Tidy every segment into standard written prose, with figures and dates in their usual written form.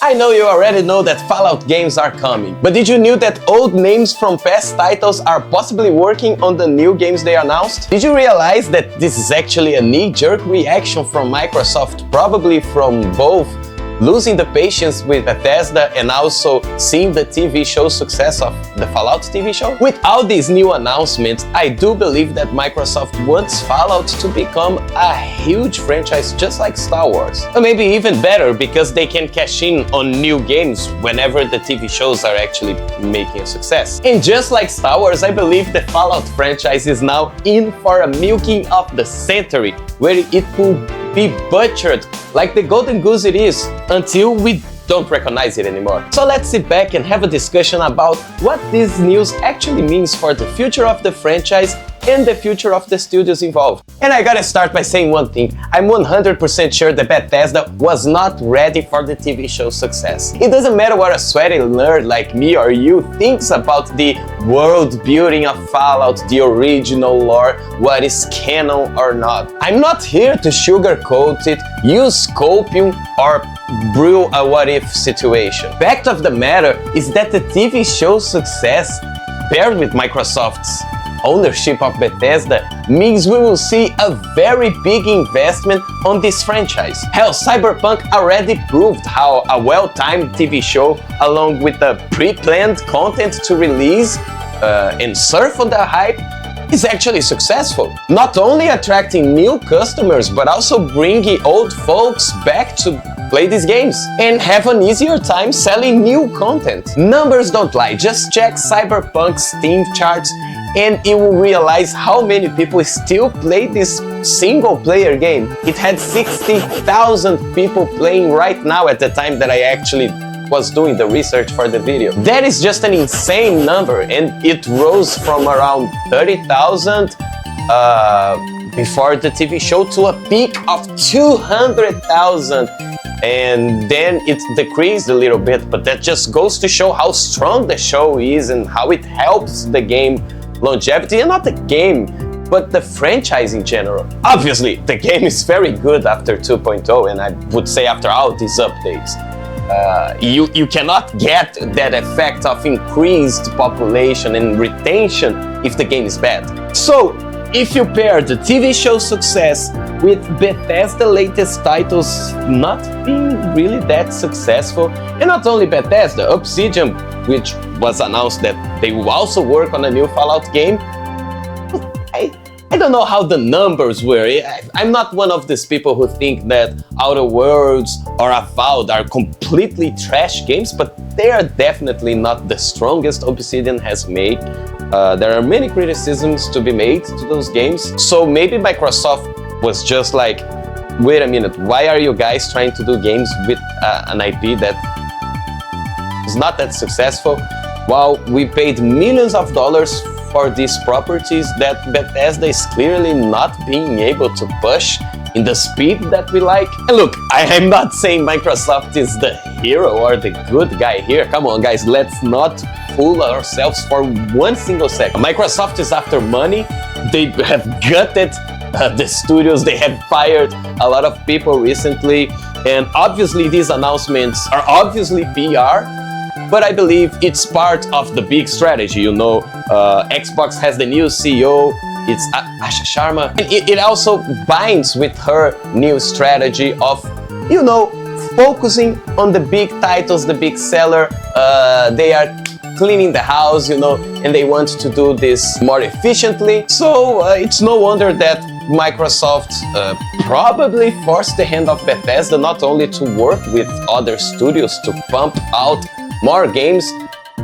I know you already know that Fallout games are coming, but did you know that old names from past titles are possibly working on the new games they announced? Did you realize that this is actually a knee-jerk reaction from Microsoft, probably from both losing the patience with Bethesda and also seeing the TV show success of the Fallout TV show? With all these new announcements, I do believe that Microsoft wants Fallout to become a huge franchise just like Star Wars. Or maybe even better, because they can cash in on new games whenever the TV shows are actually making a success. And just like Star Wars, I believe the Fallout franchise is now in for a milking of the century, where it will be butchered like the golden goose it is until we don't recognize it anymore. So let's sit back and have a discussion about what this news actually means for the future of the franchise and the future of the studios involved. And I gotta start by saying one thing. I'm 100% sure that Bethesda was not ready for the TV show's success. It doesn't matter what a sweaty nerd like me or you thinks about the world building of Fallout, the original lore, what is canon or not. I'm not here to sugarcoat it, use copium, or brew a what-if situation. Fact of the matter is that the TV show's success, paired with Microsoft's ownership of Bethesda, means we will see a very big investment on this franchise. Hell, Cyberpunk already proved how a well-timed TV show, along with the pre-planned content to release and surf on the hype, is actually successful. Not only attracting new customers, but also bringing old folks back to play these games and have an easier time selling new content. Numbers don't lie, just check Cyberpunk's Steam charts and you will realize how many people still play this single-player game. It had 60,000 people playing right now at the time that I actually was doing the research for the video. That is just an insane number, and it rose from around 30,000 before the TV show to a peak of 200,000. And then it decreased a little bit, but that just goes to show how strong the show is and how it helps the game longevity, and not the game, but the franchise in general. Obviously, the game is very good after 2.0, and I would say after all these updates. You cannot get that effect of increased population and retention if the game is bad. So, if you pair the TV show success with Bethesda's latest titles not being really that successful, and not only Bethesda, Obsidian, which was announced that they will also work on a new Fallout game, I don't know how the numbers were. I'm not one of these people who think that Outer Worlds or Avowed are completely trash games, but they are definitely not the strongest Obsidian has made. There are many criticisms to be made to those games, so maybe Microsoft was just like, wait a minute, why are you guys trying to do games with an IP that is not that successful, while we paid millions of dollars for these properties that Bethesda is clearly not being able to push in the speed that we like? And look, I am not saying Microsoft is the hero or the good guy here. Come on guys, let's not fool ourselves for one single second. Microsoft is after money. They have gutted the studios, they have fired a lot of people recently, and obviously these announcements are obviously PR, but I believe it's part of the big strategy. You know, Xbox has the new CEO, it's Asha Sharma, and it also binds with her new strategy of, you know, focusing on the big titles, the big seller. They are cleaning the house, you know, and they want to do this more efficiently. So it's no wonder that Microsoft probably forced the hand of Bethesda not only to work with other studios to pump out more games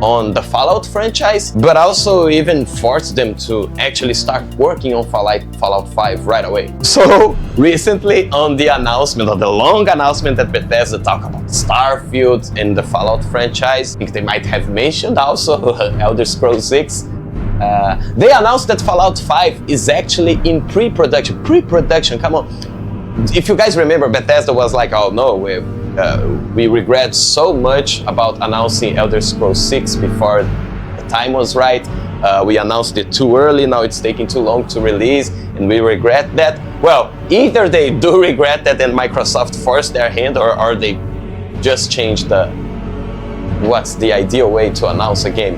on the Fallout franchise, but also even forced them to actually start working on Fallout 5 right away. So recently, on the announcement, of the long announcement that Bethesda talked about Starfield and the Fallout franchise, I think they might have mentioned also Elder Scrolls 6, they announced that Fallout 5 is actually in pre-production. Pre-production, come on. If you guys remember, Bethesda was like, oh no, we regret so much about announcing Elder Scrolls 6 before the time was right. We announced it too early, now it's taking too long to release, and we regret that. Well, either they do regret that and Microsoft forced their hand, or they just change what's the ideal way to announce a game.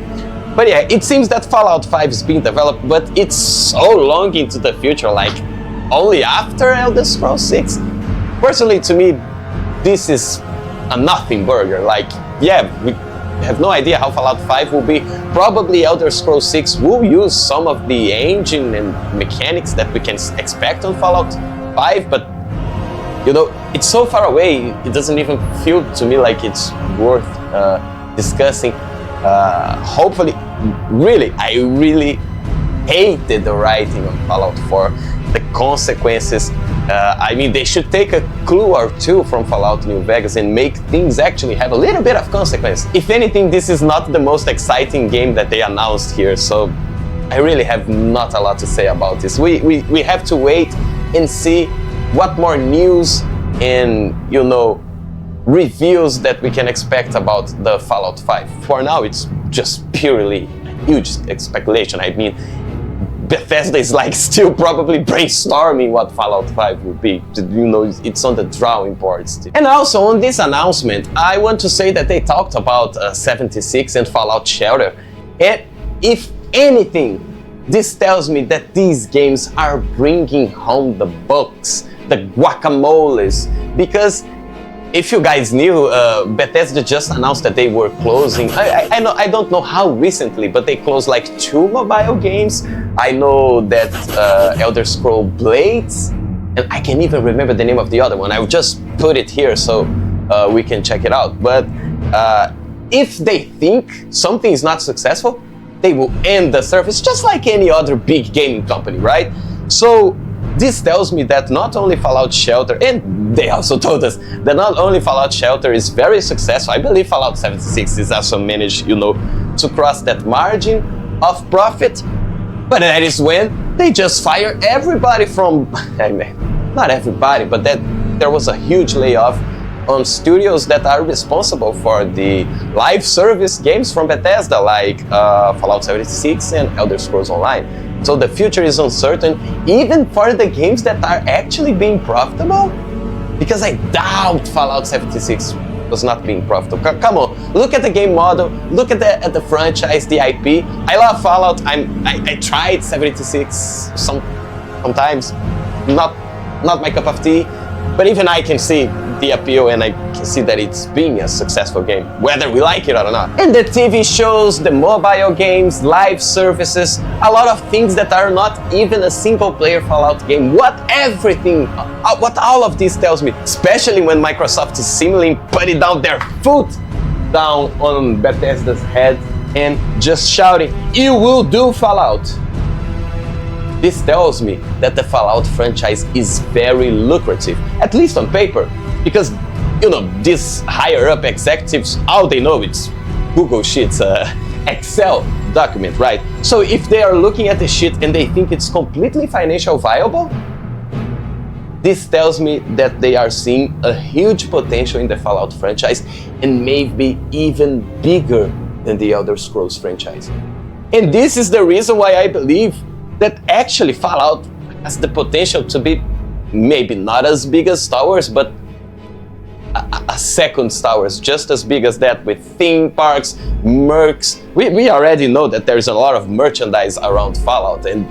But yeah, it seems that Fallout 5 is being developed, but it's so long into the future, like only after Elder Scrolls 6. Personally, to me, this is a nothing burger. Like, yeah, we have no idea how Fallout 5 will be. Probably Elder Scrolls 6 will use some of the engine and mechanics that we can expect on Fallout 5, but you know, it's so far away, it doesn't even feel to me like it's worth discussing. Hopefully, I really hated the writing on Fallout 4, the consequences. I mean, they should take a clue or two from Fallout New Vegas and make things actually have a little bit of consequence. If anything, this is not the most exciting game that they announced here, so I really have not a lot to say about this. We have to wait and see what more news and, you know, reviews that we can expect about the Fallout 5. For now, it's just purely huge speculation. I mean, Bethesda is like still probably brainstorming what Fallout 5 would be. You know, it's on the drawing board still. And also on this announcement, I want to say that they talked about 76 and Fallout Shelter. And if anything, this tells me that these games are bringing home the bucks, the guacamoles, because if you guys knew, Bethesda just announced that they were closing. I don't know how recently, but they closed like 2 mobile games. I know that Elder Scrolls Blades, and I can't even remember the name of the other one. I will just put it here so we can check it out. But if they think something is not successful, they will end the service just like any other big gaming company, right? So this tells me that not only Fallout Shelter, and they also told us that not only Fallout Shelter is very successful, I believe Fallout 76 is also managed, you know, to cross that margin of profit, but that is when they just fire everybody from, not everybody, but that there was a huge layoff on studios that are responsible for the live service games from Bethesda, like Fallout 76 and Elder Scrolls Online. So the future is uncertain, even for the games that are actually being profitable, because I doubt Fallout 76 was not being profitable. Come on, look at the game model, look at the franchise, the IP. I love Fallout. I tried 76 sometimes, not my cup of tea, but even I can see the appeal and I can see that it's being a successful game, whether we like it or not. And the TV shows, the mobile games, live services, a lot of things that are not even a single player Fallout game. What all of this tells me, especially when Microsoft is seemingly putting down their foot down on Bethesda's head and just shouting, "You will do Fallout." This tells me that the Fallout franchise is very lucrative, at least on paper, because, you know, these higher up executives, all they know is Google Sheets, Excel document, right? So if they are looking at the shit and they think it's completely financially viable, this tells me that they are seeing a huge potential in the Fallout franchise and maybe even bigger than the Elder Scrolls franchise. And this is the reason why I believe that actually Fallout has the potential to be maybe not as big as Star Wars, but a second Star Wars, just as big as that, with theme parks, mercs. We already know that there's a lot of merchandise around Fallout, and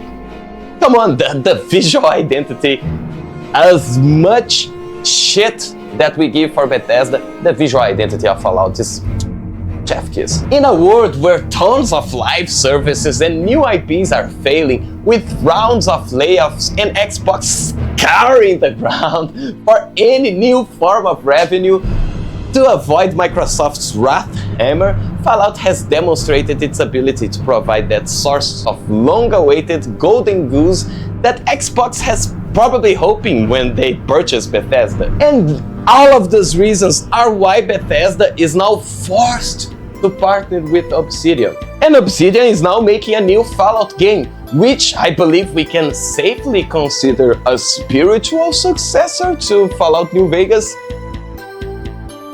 come on, the visual identity, as much shit that we give for Bethesda, the visual identity of Fallout is chef kiss. In a world where tons of live services and new IPs are failing, with rounds of layoffs and Xbox scouring the ground for any new form of revenue, to avoid Microsoft's wrath hammer, Fallout has demonstrated its ability to provide that source of long-awaited golden goose that Xbox has probably hoping when they purchased Bethesda. And all of those reasons are why Bethesda is now forced to partner with Obsidian. And Obsidian is now making a new Fallout game, which I believe we can safely consider a spiritual successor to Fallout New Vegas.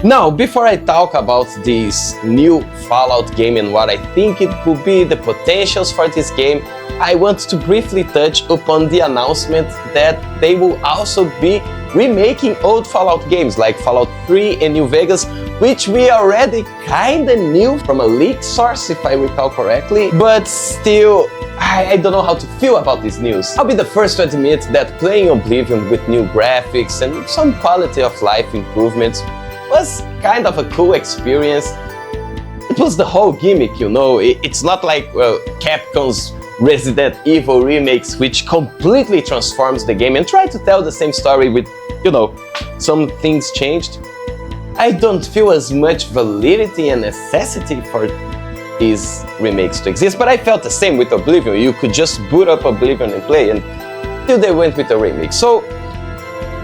Now, before I talk about this new Fallout game and what I think it could be, the potentials for this game, I want to briefly touch upon the announcement that they will also be remaking old Fallout games like Fallout 3 and New Vegas, which we already kinda knew from a leak source, if I recall correctly, but still, I don't know how to feel about this news. I'll be the first to admit that playing Oblivion with new graphics and some quality of life improvements was kind of a cool experience. It was the whole gimmick, you know. It's not like Capcom's Resident Evil Remakes, which completely transforms the game and try to tell the same story with, you know, some things changed. I don't feel as much validity and necessity for these remakes to exist, but I felt the same with Oblivion. You could just boot up Oblivion and play, and still they went with a remake. So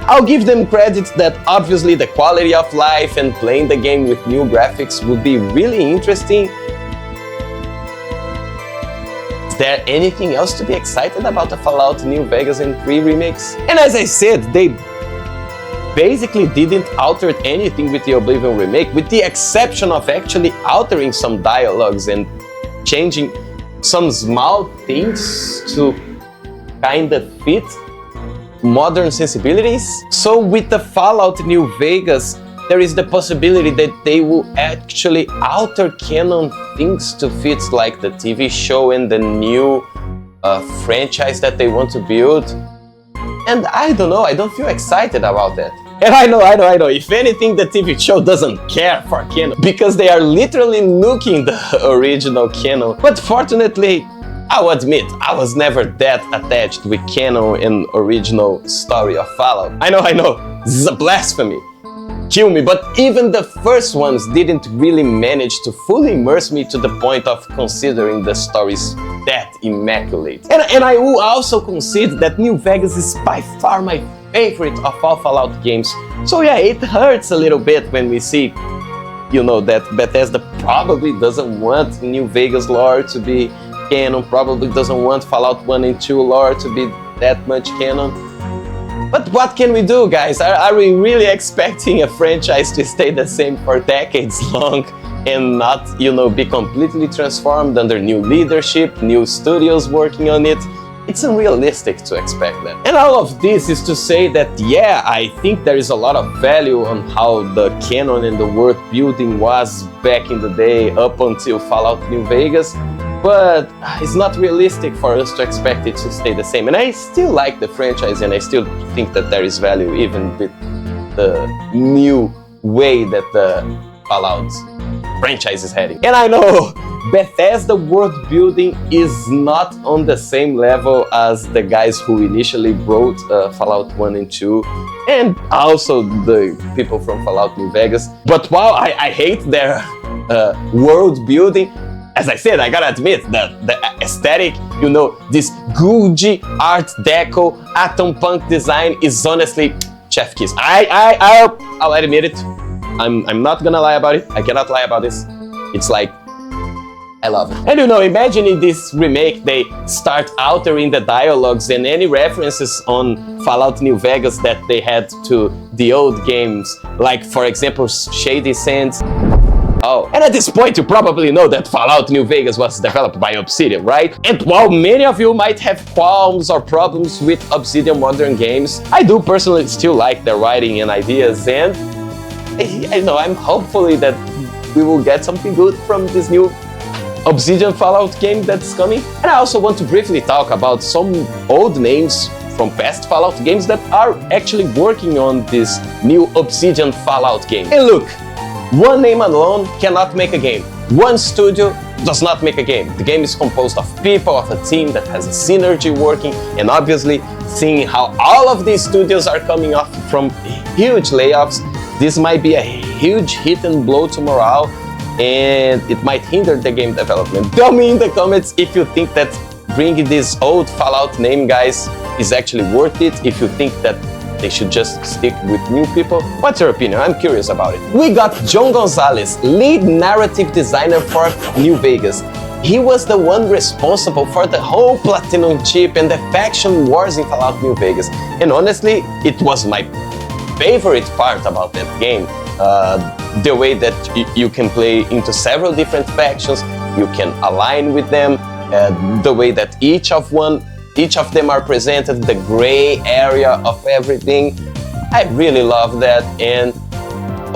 I'll give them credit that obviously the quality of life and playing the game with new graphics would be really interesting. Is there anything else to be excited about the Fallout New Vegas and 3 remakes? And as I said, they basically didn't alter anything with the Oblivion remake, with the exception of actually altering some dialogues and changing some small things to kind of fit modern sensibilities. So with the Fallout New Vegas, there is the possibility that they will actually alter canon things to fit like the TV show and the new franchise that they want to build. And I don't know, I don't feel excited about that. And I know, if anything, the TV show doesn't care for canon, because they are literally nuking the original canon. But fortunately, I'll admit, I was never that attached with canon and original story of Fallout. I know, this is a blasphemy. Kill me, but even the first ones didn't really manage to fully immerse me to the point of considering the stories that immaculate. And I will also concede that New Vegas is by far my favorite of all Fallout games. So yeah, it hurts a little bit when we see, you know, that Bethesda probably doesn't want New Vegas lore to be canon, probably doesn't want Fallout 1 and 2 lore to be that much canon. But what can we do, guys? Are we really expecting a franchise to stay the same for decades long and not, you know, be completely transformed under new leadership, new studios working on it? It's unrealistic to expect that. And all of this is to say that, yeah, I think there is a lot of value on how the canon and the world building was back in the day up until Fallout New Vegas, but it's not realistic for us to expect it to stay the same. And I still like the franchise, and I still think that there is value even with the new way that the Fallout franchise is heading. And I know Bethesda world building is not on the same level as the guys who initially wrote Fallout 1 and 2, and also the people from Fallout New Vegas. But while I hate their world building, as I said, I gotta admit that the aesthetic, you know, this Gucci Art Deco Atom Punk design is honestly chef kiss. I'll admit it. I'm not gonna lie about it. I cannot lie about this. It's like, I love it. And you know, imagine in this remake they start altering the dialogues and any references on Fallout New Vegas that they had to the old games, like for example Shady Sands. Oh, and at this point you probably know that Fallout New Vegas was developed by Obsidian, right? And while many of you might have qualms or problems with Obsidian modern games, I do personally still like their writing and ideas, and I know I'm hopefully that we will get something good from this new Obsidian Fallout game that's coming. And I also want to briefly talk about some old names from past Fallout games that are actually working on this new Obsidian Fallout game. And look, one name alone cannot make a game. One studio does not make a game. The game is composed of people, of a team that has a synergy working, and obviously seeing how all of these studios are coming off from huge layoffs, this might be a huge hit and blow to morale, and it might hinder the game development. Tell me in the comments if you think that bringing this old Fallout name, guys, is actually worth it, if you think that they should just stick with new people. What's your opinion? I'm curious about it. We got John Gonzalez, lead narrative designer for New Vegas. He was the one responsible for the whole Platinum chip and the faction wars in Fallout New Vegas. And honestly, it was my favorite part about that game. The way that you can play into several different factions, you can align with them, the way that each of them are presented, the gray area of everything. I really love that, and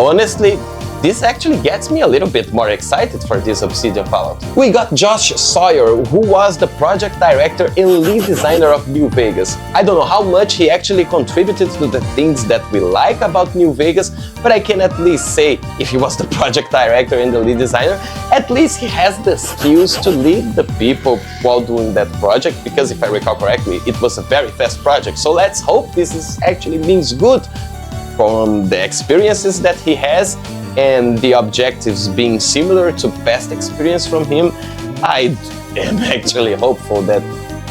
honestly, this actually gets me a little bit more excited for this Obsidian Fallout. We got Josh Sawyer, who was the project director and lead designer of New Vegas. I don't know how much he actually contributed to the things that we like about New Vegas, but I can at least say, if he was the project director and the lead designer, at least he has the skills to lead the people while doing that project, because if I recall correctly, it was a very fast project. So let's hope this actually means good from the experiences that he has, and the objectives being similar to past experience from him. I am actually hopeful that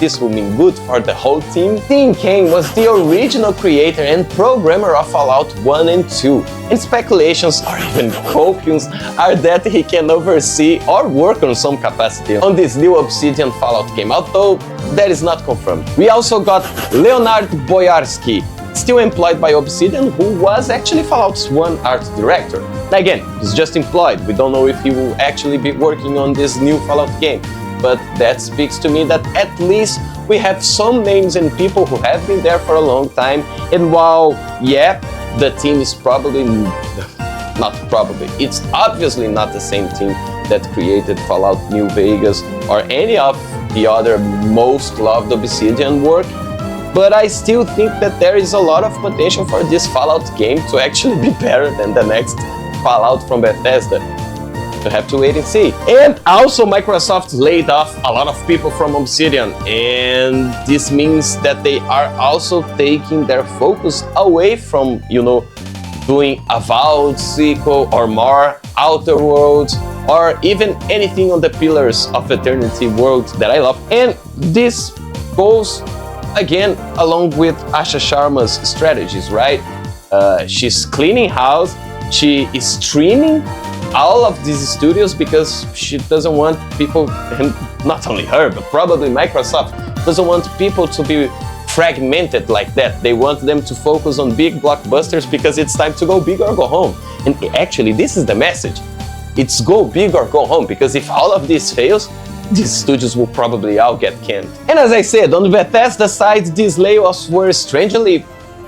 this will mean good for the whole team. Tim Kaine was the original creator and programmer of Fallout 1 and 2, and speculations or even copings are that he can oversee or work on some capacity on this new Obsidian Fallout game, although that is not confirmed. We also got Leonard Boyarsky, still employed by Obsidian, who was actually Fallout's 1 art director. Again, he's just employed. We don't know if he will actually be working on this new Fallout game, but that speaks to me that at least we have some names and people who have been there for a long time, and while, yeah, the team is it's obviously not the same team that created Fallout New Vegas or any of the other most loved Obsidian work, but I still think that there is a lot of potential for this Fallout game to actually be better than the next Fallout from Bethesda. We'll have to wait and see. And also Microsoft laid off a lot of people from Obsidian, and this means that they are also taking their focus away from, doing a Vault sequel or more, Outer Worlds, or even anything on the Pillars of Eternity world that I love. And this goes again along with Asha Sharma's strategies, right? She's cleaning house, she is streaming all of these studios because she doesn't want people, and not only her, but probably Microsoft, doesn't want people to be fragmented like that. They want them to focus on big blockbusters because it's time to go big or go home. And actually, this is the message. It's go big or go home, because if all of this fails, these studios will probably all get canned. And as I said, on the Bethesda side, these layoffs were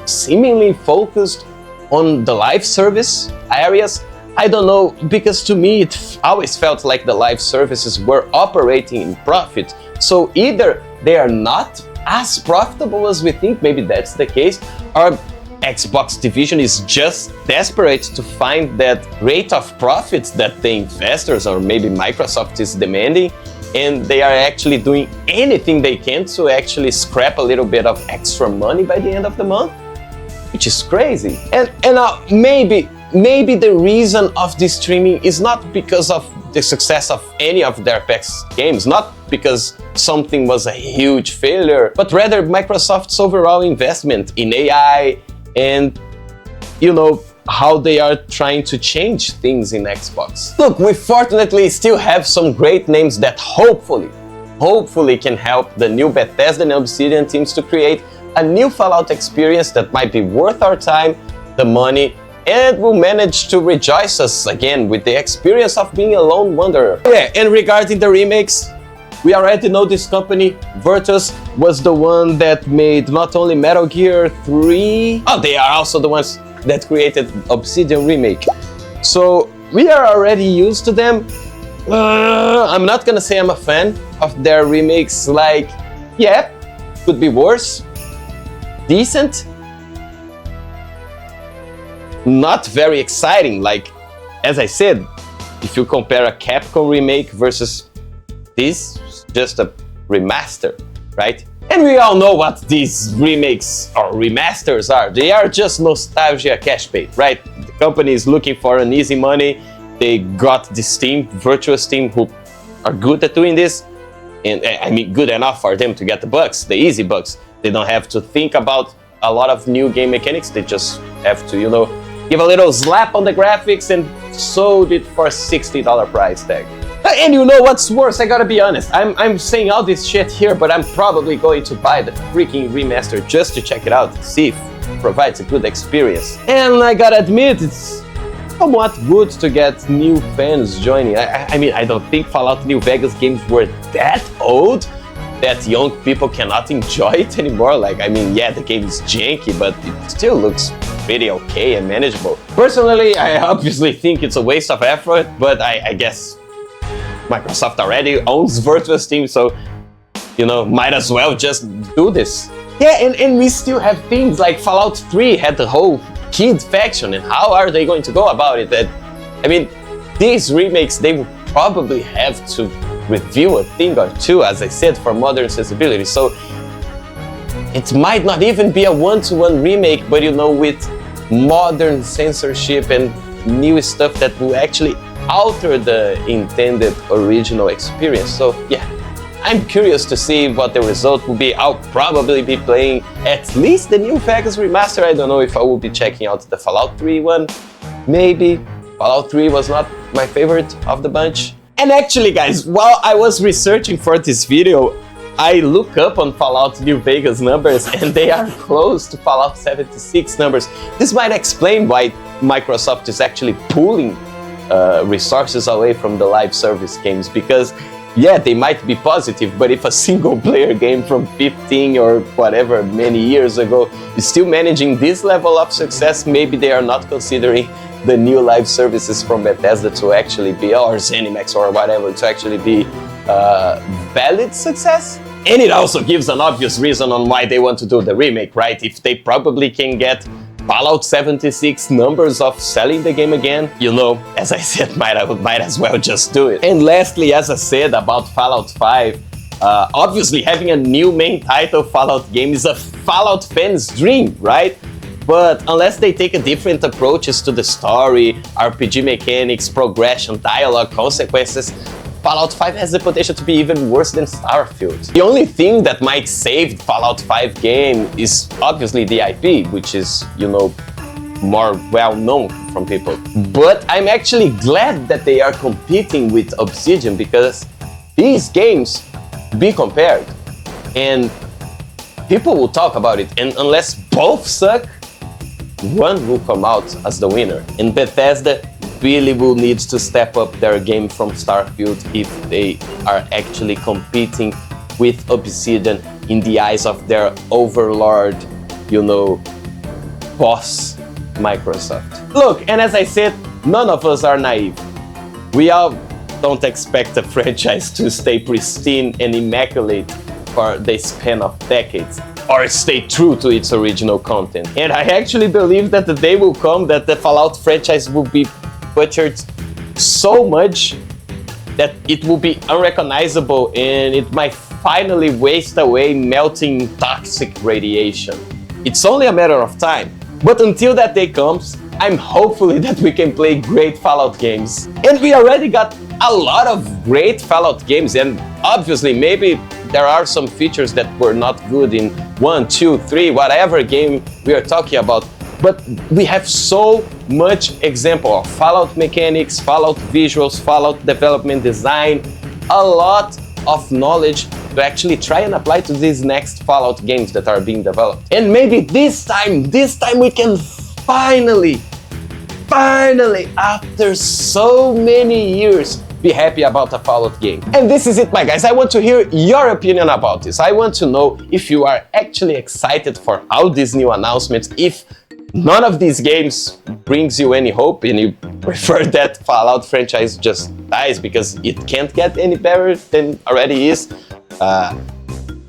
seemingly focused on the live service areas. I don't know, because to me it always felt like the live services were operating in profit. So either they are not as profitable as we think, maybe that's the case, or Xbox division is just desperate to find that rate of profits that the investors or maybe Microsoft is demanding, and they are actually doing anything they can to actually scrap a little bit of extra money by the end of the month, which is crazy. And maybe the reason of this streaming is not because of the success of any of their past games, not because something was a huge failure, but rather Microsoft's overall investment in AI and, how they are trying to change things in Xbox. Look, we fortunately still have some great names that hopefully can help the new Bethesda and Obsidian teams to create a new Fallout experience that might be worth our time, the money, and will manage to rejoice us again with the experience of being a lone wanderer. Yeah, and regarding the remakes, we already know this company. Virtus was the one that made not only Metal Gear 3, they are also the ones that created Obsidian Remake. So we are already used to them. I'm not gonna say I'm a fan of their remakes, could be worse, decent, not very exciting. As I said, if you compare a Capcom remake versus this, just a remaster, right? And we all know what these remakes or remasters are. They are just nostalgia cash bait, right? The company is looking for an easy money. They got this team, Virtuous team, who are good at doing this. And good enough for them to get the bucks, the easy bucks. They don't have to think about a lot of new game mechanics. They just have to, give a little slap on the graphics and sold it for a $60 price tag. And you know what's worse? I gotta be honest. I'm saying all this shit here, but I'm probably going to buy the freaking remaster just to check it out, see if it provides a good experience. And I gotta admit, it's somewhat good to get new fans joining. I don't think Fallout New Vegas games were that old that young people cannot enjoy it anymore. The game is janky, but it still looks pretty okay and manageable. Personally, I obviously think it's a waste of effort, but I guess Microsoft already owns Virtual Steam, so, you know, might as well just do this. Yeah, and we still have things like Fallout 3 had the whole kid faction, and how are they going to go about it? I mean, these remakes, they will probably have to review a thing or two, as I said, for modern sensibility. So it might not even be a one-to-one remake, but you know, with modern censorship and new stuff that will actually alter the intended original experience. So yeah, I'm curious to see what the result will be. I'll probably be playing at least the new Vegas remaster. I don't know if I will be checking out the Fallout 3 one. Maybe. Fallout 3 was not my favorite of the bunch. And actually, guys, while I was researching for this video, I look up on Fallout New Vegas numbers, and they are close to Fallout 76 numbers. This might explain why Microsoft is actually pulling resources away from the live service games, because yeah, they might be positive, but if a single player game from 15 or whatever many years ago is still managing this level of success, maybe they are not considering the new live services from Bethesda to actually be, or ZeniMax or whatever, to actually be valid success. And it also gives an obvious reason on why they want to do the remake, right? If they probably can get Fallout 76 numbers of selling the game again, you know, as I said, might as well just do it. And lastly, as I said about Fallout 5, obviously having a new main title Fallout game is a Fallout fan's dream, right? But unless they take a different approaches to the story, RPG mechanics, progression, dialogue, consequences, Fallout 5 has the potential to be even worse than Starfield. The only thing that might save the Fallout 5 game is obviously the IP, which is, you know, more well known from people. But I'm actually glad that they are competing with Obsidian, because these games be compared and people will talk about it, and unless both suck, one will come out as the winner. And Bethesda really will need to step up their game from Starfield if they are actually competing with Obsidian in the eyes of their overlord, you know, boss, Microsoft. Look, and as I said, none of us are naive. We all don't expect a franchise to stay pristine and immaculate for the span of decades, or stay true to its original content. And I actually believe that the day will come that the Fallout franchise will be butchered so much that it will be unrecognizable, and it might finally waste away melting toxic radiation. It's only a matter of time. But until that day comes, I'm hopefully that we can play great Fallout games. And we already got a lot of great Fallout games, and obviously maybe there are some features that were not good in 1, 2, 3, whatever game we are talking about. But we have so much example of Fallout mechanics, Fallout visuals, Fallout development design, a lot of knowledge to actually try and apply to these next Fallout games that are being developed. And maybe this time we can finally, after so many years, be happy about a Fallout game. And this is it, my guys. I want to hear your opinion about this. I want to know if you are actually excited for all these new announcements, if none of these games brings you any hope and you prefer that Fallout franchise just dies because it can't get any better than already is.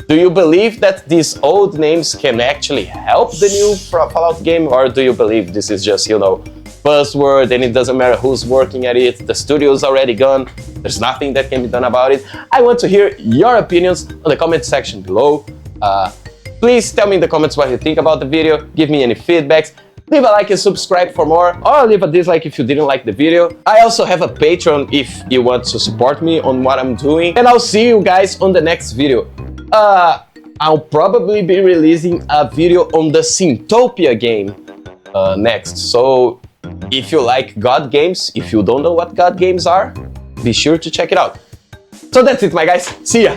Do you believe that these old names can actually help the new Fallout game, or do you believe this is just, you know, buzzword and it doesn't matter who's working at it, the studio's already gone, there's nothing that can be done about it? I want to hear your opinions on the comment section below. Please tell me in the comments what you think about the video, give me any feedbacks, leave a like and subscribe for more, or leave a dislike if you didn't like the video. I also have a Patreon if you want to support me on what I'm doing, and I'll see you guys on the next video. I'll probably be releasing a video on the Syntopia game next, so if you like God games, if you don't know what God games are, be sure to check it out. So that's it, my guys, see ya!